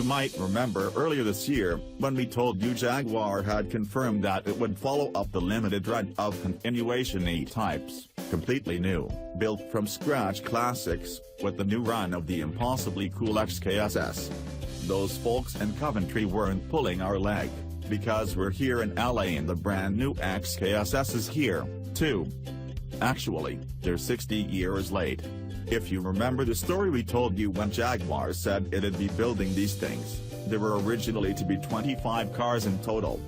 might remember earlier this year, when we told you Jaguar had confirmed that it would follow up the limited run of continuation E-Types, completely new, built from scratch classics, with the new run of the impossibly cool XKSS. Those folks in Coventry weren't pulling our leg, because we're here in LA and the brand new XKSS is here, too. Actually, they're 60 years late. If you remember the story we told you when Jaguar said it'd be building these things, there were originally to be 25 cars in total.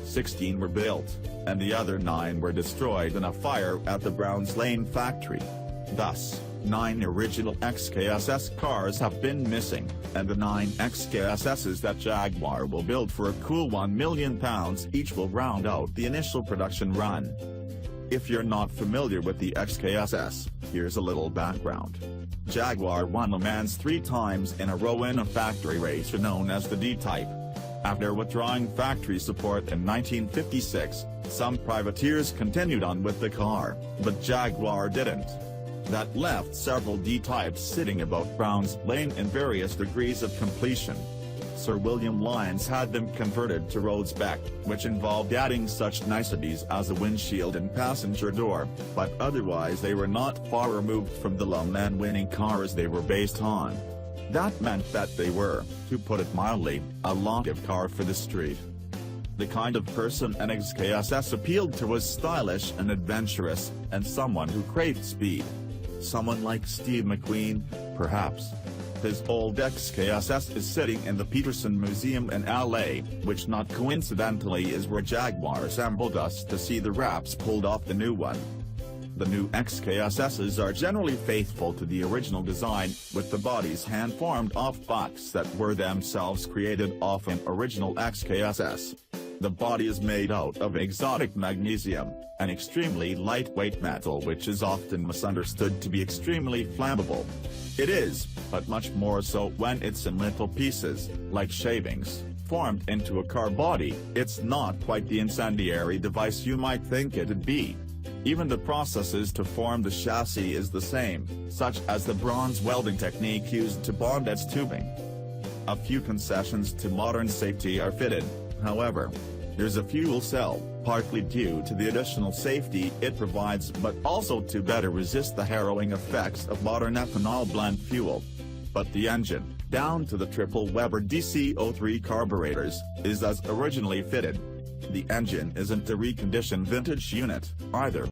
16 were built, and the other 9 were destroyed in a fire at the Browns Lane factory. Thus, 9 original XKSS cars have been missing, and the 9 XKSSs that Jaguar will build for a cool £1 million each will round out the initial production run. If you're not familiar with the XKSS, here's a little background. Jaguar won Le Mans 3 times in a row in a factory race known as the D-Type. After withdrawing factory support in 1956, some privateers continued on with the car, but Jaguar didn't. That left several D-Types sitting about Browns Lane in various degrees of completion. Sir William Lyons had them converted to road spec, which involved adding such niceties as a windshield and passenger door, but otherwise they were not far removed from the Le Mans winning cars they were based on. That meant that they were, to put it mildly, a lot of car for the street. The kind of person an XKSS appealed to was stylish and adventurous, and someone who craved speed. Someone like Steve McQueen, perhaps. His old XKSS is sitting in the Peterson Museum in LA, which not coincidentally is where Jaguar assembled us to see the wraps pulled off the new one. The new XKSSs are generally faithful to the original design, with the bodies hand-formed off bikes that were themselves created off an original XKSS. The body is made out of exotic magnesium, an extremely lightweight metal which is often misunderstood to be extremely flammable. It is, but much more so when it's in little pieces, like shavings, formed into a car body. It's not quite the incendiary device you might think it'd be. Even the processes to form the chassis is the same, such as the bronze welding technique used to bond its tubing. A few concessions to modern safety are fitted, however. There's a fuel cell, partly due to the additional safety it provides but also to better resist the harrowing effects of modern ethanol blend fuel. But the engine, down to the triple Weber DC03 carburetors, is as originally fitted. The engine isn't a reconditioned vintage unit, either.